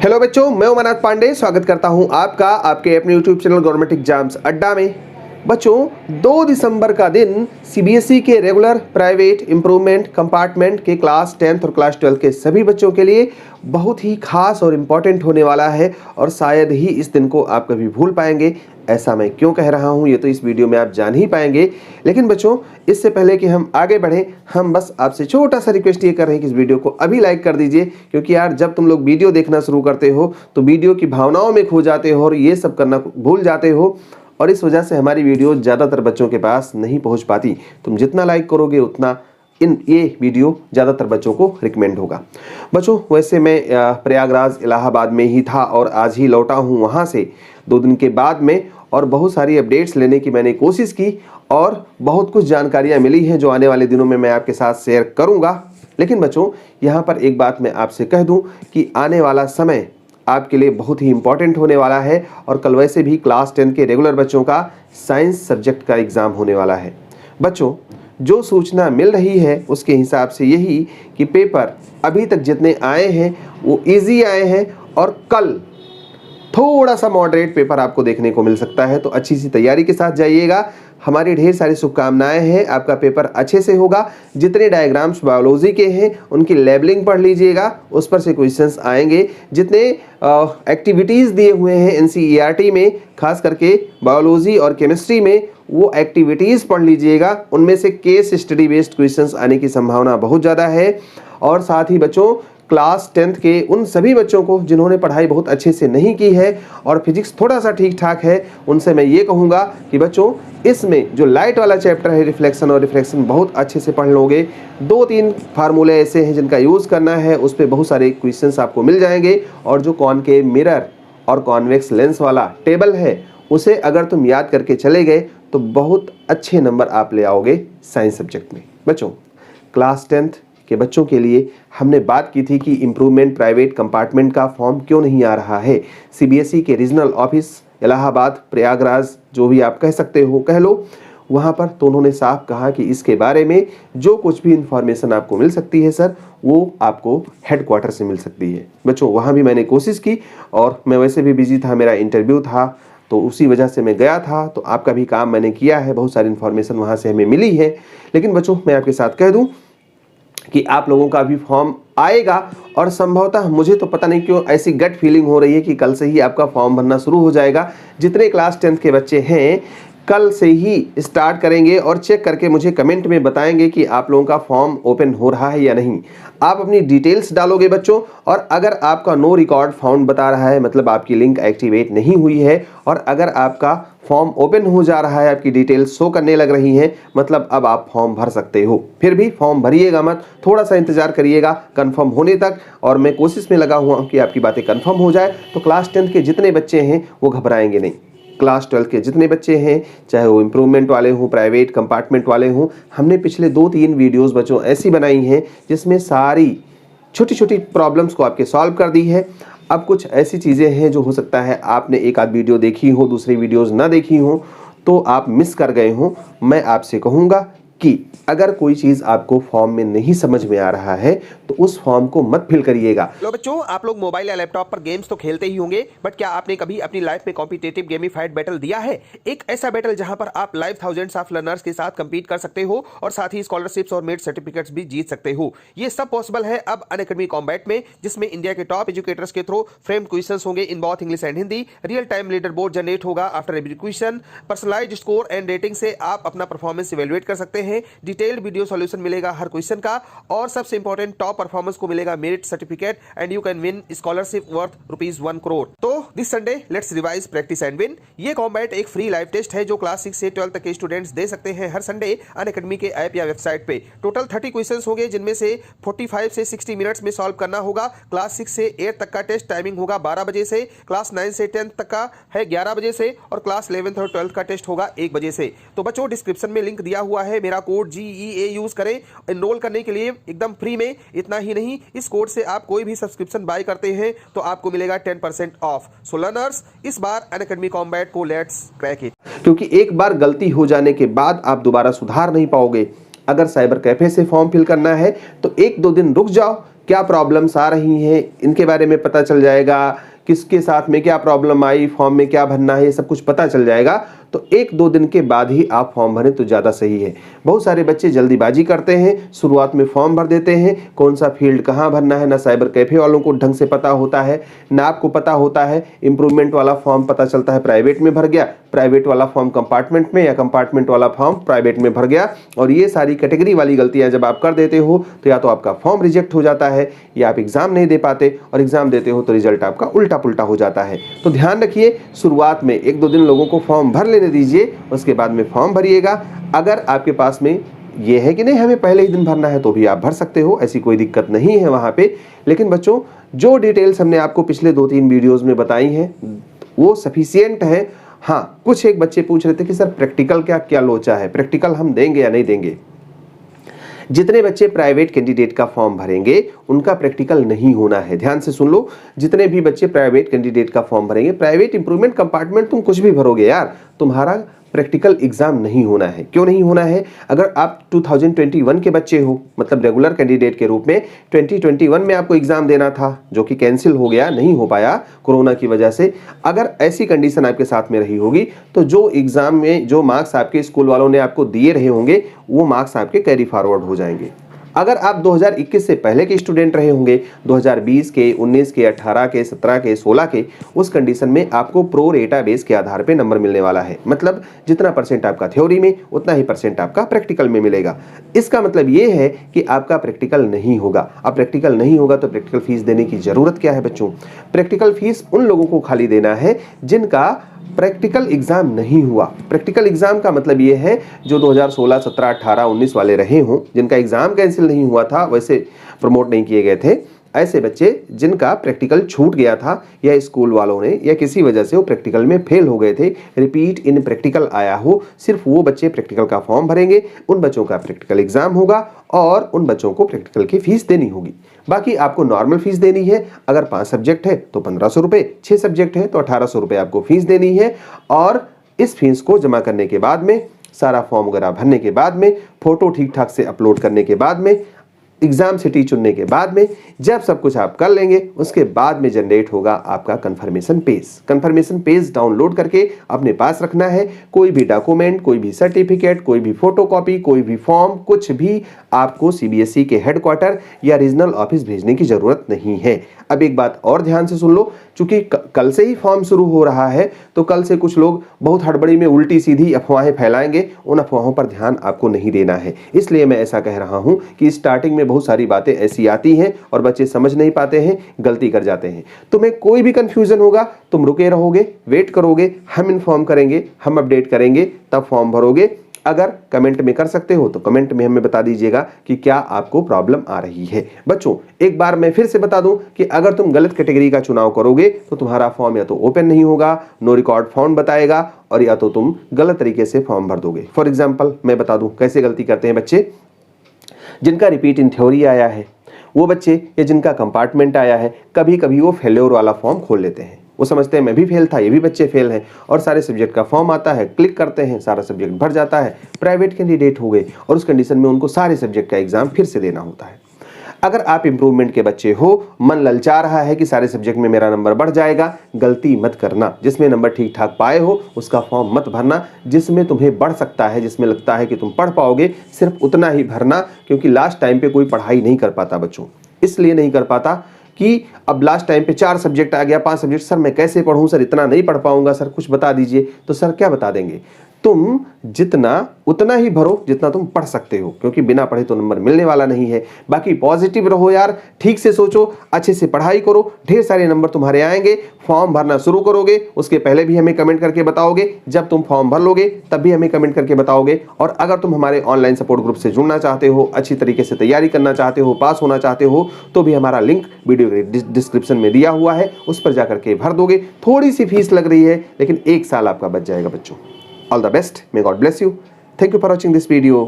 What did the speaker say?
Hello बच्चों, मैं उमानाथ पांडे स्वागत करता हूं आपका आपके अपने यूट्यूब चैनल गवर्नमेंट एग्जाम्स अड्डा में। बच्चों 2 दिसंबर का दिन सीबीएसई के रेगुलर, प्राइवेट, इम्प्रूवमेंट, कंपार्टमेंट के क्लास 10th और क्लास 12 के सभी बच्चों के लिए बहुत ही खास और इम्पॉर्टेंट होने वाला है और शायद ही इस दिन को आप कभी भूल पाएंगे। ऐसा मैं क्यों कह रहा हूं ये तो इस वीडियो में आप जान ही पाएंगे। लेकिन बच्चों, इससे पहले कि हम आगे बढ़ें, हम बस आपसे छोटा सा रिक्वेस्ट ये कर रहे हैं कि इस वीडियो को अभी लाइक कर दीजिए, क्योंकि यार जब तुम लोग वीडियो देखना शुरू करते हो तो वीडियो की भावनाओं में खो जाते हो और ये सब करना भूल जाते हो और इस वजह से हमारी वीडियो ज़्यादातर बच्चों के पास नहीं पहुंच पाती। तुम जितना लाइक करोगे उतना ये वीडियो ज़्यादातर बच्चों को रिकमेंड होगा। बच्चों, वैसे मैं प्रयागराज इलाहाबाद में ही था और आज ही लौटा हूँ वहाँ से 2 दिन के बाद में, और बहुत सारी अपडेट्स लेने की मैंने कोशिश की और बहुत कुछ जानकारियाँ मिली हैं जो आने वाले दिनों में मैं आपके साथ शेयर करूँगा। लेकिन बच्चों, यहाँ पर एक बात मैं आपसे कह दूँ कि आने वाला समय आपके लिए बहुत ही इंपॉर्टेंट होने वाला है और कल वैसे भी क्लास 10 के रेगुलर बच्चों का साइंस सब्जेक्ट का एग्ज़ाम होने वाला है। बच्चों, जो सूचना मिल रही है उसके हिसाब से यही कि पेपर अभी तक जितने आए हैं वो इजी आए हैं और कल थोड़ा सा मॉडरेट पेपर आपको देखने को मिल सकता है। तो अच्छी सी तैयारी के साथ जाइएगा। हमारी ढेर सारी शुभकामनाएं हैं, आपका पेपर अच्छे से होगा। जितने डायग्राम्स बायोलॉजी के हैं उनकी लेबलिंग पढ़ लीजिएगा, उस पर से क्वेश्चंस आएंगे। जितने एक्टिविटीज़ दिए हुए हैं एनसीईआरटी में, खास करके बायोलॉजी और केमिस्ट्री में, वो एक्टिविटीज़ पढ़ लीजिएगा। उनमें से केस स्टडी बेस्ड क्वेश्चंस आने की संभावना बहुत ज़्यादा है। और साथ ही बच्चों, क्लास 10th के उन सभी बच्चों को जिन्होंने पढ़ाई बहुत अच्छे से नहीं की है और फिजिक्स थोड़ा सा ठीक ठाक है, उनसे मैं ये कहूँगा कि बच्चों इसमें जो लाइट वाला चैप्टर है रिफ्लेक्शन और रिफ्रैक्शन बहुत अच्छे से पढ़ लोगे। 2-3 फार्मूले ऐसे हैं जिनका यूज़ करना है, उस पर बहुत सारे क्वेश्चंस आपको मिल जाएंगे। और जो कॉनकेव मिरर और कॉन्वेक्स लेंस वाला टेबल है उसे अगर तुम याद करके चले गए तो बहुत अच्छे नंबर आप ले आओगे साइंस सब्जेक्ट में। बच्चों, क्लास 10th के बच्चों के लिए हमने बात की थी कि इम्प्रूवमेंट प्राइवेट कंपार्टमेंट का फॉर्म क्यों नहीं आ रहा है। सीबीएसई के रीजनल ऑफिस इलाहाबाद, प्रयागराज, जो भी आप कह सकते हो कह लो, वहाँ पर तो उन्होंने साफ कहा कि इसके बारे में जो कुछ भी इंफॉर्मेशन आपको मिल सकती है सर, वो आपको हेडक्वार्टर से मिल सकती है। बच्चों, वहाँ भी मैंने कोशिश की और मैं वैसे भी बिजी था, मेरा इंटरव्यू था, तो उसी वजह से मैं गया था। तो आपका भी काम मैंने किया है, बहुत सारी इन्फॉर्मेशन वहाँ से हमें मिली है। लेकिन बच्चों, मैं आपके साथ कह दूँ कि आप लोगों का भी फॉर्म आएगा और संभवतः मुझे तो पता नहीं क्यों ऐसी गट फीलिंग हो रही है कि कल से ही आपका फॉर्म भरना शुरू हो जाएगा। जितने क्लास 10th के बच्चे हैं कल से ही स्टार्ट करेंगे और चेक करके मुझे कमेंट में बताएंगे कि आप लोगों का फॉर्म ओपन हो रहा है या नहीं। आप अपनी डिटेल्स डालोगे बच्चों, और अगर आपका नो रिकॉर्ड फाउंड बता रहा है मतलब आपकी लिंक एक्टिवेट नहीं हुई है, और अगर आपका फॉर्म ओपन हो जा रहा है, आपकी डिटेल्स शो करने लग रही हैं, मतलब अब आप फॉर्म भर सकते हो। फिर भी फॉर्म भरिएगा मत, थोड़ा सा इंतजार करिएगा कंफर्म होने तक, और मैं कोशिश में लगा हुआ हूँ कि आपकी बातें कंफर्म हो जाए। तो क्लास 10th के जितने बच्चे हैं वो घबराएंगे नहीं। क्लास 12 के जितने बच्चे हैं, चाहे वो इम्प्रूवमेंट वाले हों, प्राइवेट कंपार्टमेंट वाले हों, हमने पिछले 2-3 वीडियोस बच्चों ऐसी बनाई हैं जिसमें सारी छोटी छोटी प्रॉब्लम्स को आपके सॉल्व कर दी है। अब कुछ ऐसी चीज़ें हैं जो हो सकता है आपने एक आध वीडियो देखी हो, दूसरी वीडियोज़ ना देखी हो, तो आप मिस कर गए हो। मैं आपसे कहूँगा कि अगर कोई चीज़ आपको फॉर्म में नहीं समझ में आ रहा है तो उस फॉर्म को मत फिल करिएगा। लो बच्चों, आप लोग मोबाइल या लैपटॉप पर गेम्स तो खेलते ही होंगे, बट क्या आपने कभी अपनी लाइफ में कॉम्पिटिटिव गेमिफाइड बैटल दिया है? एक ऐसा बैटल जहां पर आप लाइव थाउजेंड्स ऑफ लर्नर्स के साथ कंपीट कर सकते हो और साथ ही स्कॉलरशिप्स और मेरिट सर्टिफिकेट्स भी जीत सकते हो। ये सब पॉसिबल है अब अनअकैडमी कॉम्बैट में, जिसमें इंडिया के टॉप एजुकेटर्स के थ्रू फ्रेम क्वेश्चंस होंगे in both English and Hindi. Real time leader board generate होगा after every question. Personalised score and rating से आप अपना परफॉर्मेंस इवेलुएट कर सकते हैं। डिटेल्ड वीडियो सॉल्यूशन मिलेगा हर क्वेश्चन का, और सबसे इंपॉर्टेंट टॉप परफॉर्मेंस को मिलेगा merit certificate and you can win scholarship worth ₹1 crore. तो this Sunday let's revise, practice and win. ये कॉम्बैट एक फ्री लाइव टेस्ट है जो क्लास 6 से 12 तक के स्टूडेंट्स दे सकते हैं हर संडे अनअकैडमी के ऐप या वेबसाइट पे। टोटल 30 क्वेश्चंस होंगे जिनमें से 45 से 60 मिनट्स में सॉल्व करना होगा। क्लास 6 से 8 तक का टेस्ट टाइमिंग होगा 12 बजे से, क्लास 9 से 10 तक का है 11 बजे से, और क्लास 11th और 12th का टेस्ट होगा 1 बजे से। तो बच्चों, डिस्क्रिप्शन में लिंक दिया हुआ है, मेरा कोड GEA यूज करें एनरोल करने के लिए एकदम फ्री में। इतना ही नहीं, इस कोड से आप कोई भी सब्सक्रिप्शन बाय करते हैं तो आपको मिलेगा 10% ऑफ। सो लर्नर्स, इस बार अनअकैडमी कॉम्बैट को लेट्स क्रैक इट। क्योंकि एक बार गलती हो जाने के बाद आप दोबारा सुधार नहीं पाओगे। अगर साइबर कैफे से फॉर्म फिल करना है तो 1-2 दिन रुक जाओ, क्या प्रॉब्लम्स आ रही हैं इनके बारे में पता चल जाएगा, किसके साथ में क्या प्रॉब्लम आई, फॉर्म में क्या भरना है, ये सब कुछ पता चल जाएगा। तो 1-2 दिन के बाद ही आप फॉर्म भरें तो ज़्यादा सही है। बहुत सारे बच्चे जल्दीबाजी करते हैं, शुरुआत में फॉर्म भर देते हैं, कौन सा फील्ड कहाँ भरना है, ना साइबर कैफे वालों को ढंग से पता होता है, ना आपको पता होता है। इम्प्रूवमेंट वाला फॉर्म पता चलता है प्राइवेट में भर गया, प्राइवेट वाला फॉर्म कंपार्टमेंट में, या कंपार्टमेंट वाला फॉर्म प्राइवेट में भर गया। और ये सारी कैटेगरी वाली गलतियां जब आप कर देते हो तो या तो आपका फॉर्म रिजेक्ट हो जाता है, या आप एग्जाम नहीं दे पाते, और एग्जाम देते हो तो रिजल्ट आपका उल्टा पुल्टा हो जाता है। तो ध्यान रखिए, शुरुआत में 1-2 दिन लोगों को फॉर्म भर लेने दीजिए, उसके बाद में फॉर्म भरिएगा। अगर आपके पास में ये है कि नहीं हमें पहले ही दिन भरना है तो भी आप भर सकते हो, ऐसी कोई दिक्कत नहीं है वहाँ पे। लेकिन बच्चों, जो डिटेल्स हमने आपको पिछले 2-3 वीडियोस में बताई हैं वो सफिशिएंट है। हाँ, कुछ एक बच्चे पूछ रहे थे कि सर प्रैक्टिकल क्या लोचा है, प्रैक्टिकल हम देंगे या नहीं देंगे। जितने बच्चे प्राइवेट कैंडिडेट का फॉर्म भरेंगे उनका प्रैक्टिकल नहीं होना है। ध्यान से सुन लो, जितने भी बच्चे प्राइवेट कैंडिडेट का फॉर्म भरेंगे, प्राइवेट इंप्रूवमेंट कंपार्टमेंट तुम कुछ भी भरोगे यार, तुम्हारा प्रैक्टिकल एग्जाम नहीं होना है। क्यों नहीं होना है? अगर आप 2021 के बच्चे हो, मतलब रेगुलर कैंडिडेट के रूप में 2021 में आपको एग्जाम देना था, जो कि कैंसिल हो गया, नहीं हो पाया कोरोना की वजह से। अगर ऐसी कंडीशन आपके साथ में रही होगी तो जो एग्जाम में जो मार्क्स आपके स्कूल वालों ने आपको दिए रहे होंगे वो मार्क्स आपके कैरी फॉरवर्ड हो जाएंगे। अगर आप 2021 से पहले के स्टूडेंट रहे होंगे, 2020 के, 19 के, 18 के, 17 के, 16 के, उस कंडीशन में आपको प्रो रेटा बेस के आधार पे नंबर मिलने वाला है। मतलब जितना परसेंट आपका थ्योरी में उतना ही परसेंट आपका प्रैक्टिकल में मिलेगा। इसका मतलब ये है कि आपका प्रैक्टिकल नहीं होगा। अब प्रैक्टिकल नहीं होगा तो प्रैक्टिकल फीस देने की जरूरत क्या है बच्चों? प्रैक्टिकल फीस उन लोगों को खाली देना है जिनका प्रैक्टिकल एग्जाम नहीं हुआ। प्रैक्टिकल एग्जाम का मतलब ये है जो 2016, 17, 18, 19 वाले रहे हों, जिनका एग्जाम कैंसिल नहीं हुआ था, वैसे प्रमोट नहीं किए गए थे, ऐसे बच्चे जिनका प्रैक्टिकल छूट गया था या स्कूल वालों ने या किसी वजह से वो प्रैक्टिकल में फेल हो गए थे, रिपीट इन प्रैक्टिकल आया हो, सिर्फ वो बच्चे प्रैक्टिकल का फॉर्म भरेंगे, उन बच्चों का प्रैक्टिकल एग्जाम होगा और उन बच्चों को प्रैक्टिकल की फीस देनी होगी। बाकी आपको नॉर्मल फीस देनी है। अगर 5 सब्जेक्ट है तो 1500 रुपये, 6 सब्जेक्ट है तो 1800 रुपये आपको फीस देनी है। और इस फीस को जमा करने के बाद में, सारा फॉर्म वगैरह भरने के बाद में, फोटो ठीक ठाक से अपलोड करने के बाद में, एग्जाम सिटी चुनने के बाद में, जब सब कुछ आप कर लेंगे उसके बाद में जनरेट होगा आपका confirmation page. Confirmation page download करके अपने पास रखना है। कोई भी डॉक्यूमेंट, कोई भी सर्टिफिकेट, कोई भी फोटोकॉपी, कोई भी फॉर्म, कुछ भी आपको सीबीएसई के हेडक्वार्टर या रीजनल ऑफिस भेजने की जरूरत नहीं है। अब एक बात और ध्यान से सुन लो, चूंकि कल से ही फॉर्म शुरू हो रहा है तो कल से कुछ लोग बहुत हड़बड़ी में उल्टी सीधी अफवाहें फैलाएंगे। उन अफवाहों पर ध्यान आपको नहीं देना है। इसलिए मैं ऐसा कह रहा हूं कि स्टार्टिंग में बहुत सारी बातें ऐसी आती हैं और बच्चे समझ नहीं पाते हैं, गलती कर जाते हैं। तुम्हें कोई भी कंफ्यूजन होगा, तुम रुके रहोगे, वेट करोगे, हम इन्फॉर्म करेंगे, हम अपडेट करेंगे, तब फॉर्म भरोगे। अगर कमेंट में कर सकते हो तो कमेंट में हमें बता दीजिएगा कि क्या आपको प्रॉब्लम आ रही है। बच्चों, एक बार मैं फिर से बता दूं कि अगर तुम गलत कैटेगरी का चुनाव करोगे तो तुम्हारा फॉर्म या तो ओपन नहीं होगा, नो रिकॉर्ड फाउंड बताएगा, और या तो तुम गलत तरीके से फॉर्म भर दोगे। फॉर एग्जाम्पल मैं बता दूं कैसे गलती करते हैं बच्चे। जिनका रिपीट इन थ्योरी आया है वो बच्चे, या जिनका कंपार्टमेंट आया है, कभी कभी वो फेल्योर वाला फॉर्म खोल लेते हैं। वो समझते हैं मैं भी फेल था, ये भी बच्चे फेल हैं, और सारे सब्जेक्ट का फॉर्म आता है, क्लिक करते हैं, सारा सब्जेक्ट भर जाता है, प्राइवेट कैंडिडेट हो गए, और उस कंडीशन में उनको सारे सब्जेक्ट का एग्जाम फिर से देना होता है। अगर आप इंप्रूवमेंट के बच्चे हो, मन ललचा रहा है कि सारे सब्जेक्ट में मेरा नंबर बढ़ जाएगा, गलती मत करना। जिसमें नंबर ठीक ठाक पाए हो उसका फॉर्म मत भरना। जिसमें तुम्हें बढ़ सकता है, जिसमें लगता है कि तुम पढ़ पाओगे, सिर्फ उतना ही भरना। क्योंकि लास्ट टाइम पे कोई पढ़ाई नहीं कर पाता बच्चों, इसलिए नहीं कर पाता कि अब लास्ट टाइम पे 4 सब्जेक्ट आ गया, 5 सब्जेक्ट, सर मैं कैसे पढ़ूं, सर इतना नहीं पढ़ पाऊंगा, सर कुछ बता दीजिए। तो सर क्या बता देंगे, तुम जितना उतना ही भरो जितना तुम पढ़ सकते हो, क्योंकि बिना पढ़े तो नंबर मिलने वाला नहीं है। बाकी पॉजिटिव रहो यार, ठीक से सोचो, अच्छे से पढ़ाई करो, ढेर सारे नंबर तुम्हारे आएंगे। फॉर्म भरना शुरू करोगे उसके पहले भी हमें कमेंट करके बताओगे, जब तुम फॉर्म भर लोगे तब भी हमें कमेंट करके बताओगे। और अगर तुम हमारे ऑनलाइन सपोर्ट ग्रुप से जुड़ना चाहते हो, अच्छी तरीके से तैयारी करना चाहते हो, पास होना चाहते हो, तो भी हमारा लिंक वीडियो के डिस्क्रिप्शन में दिया हुआ है, उस पर जाकर के भर दोगे। थोड़ी सी फीस लग रही है लेकिन 1 साल आपका बच जाएगा बच्चों। All the best. May God bless you. Thank you for watching this video.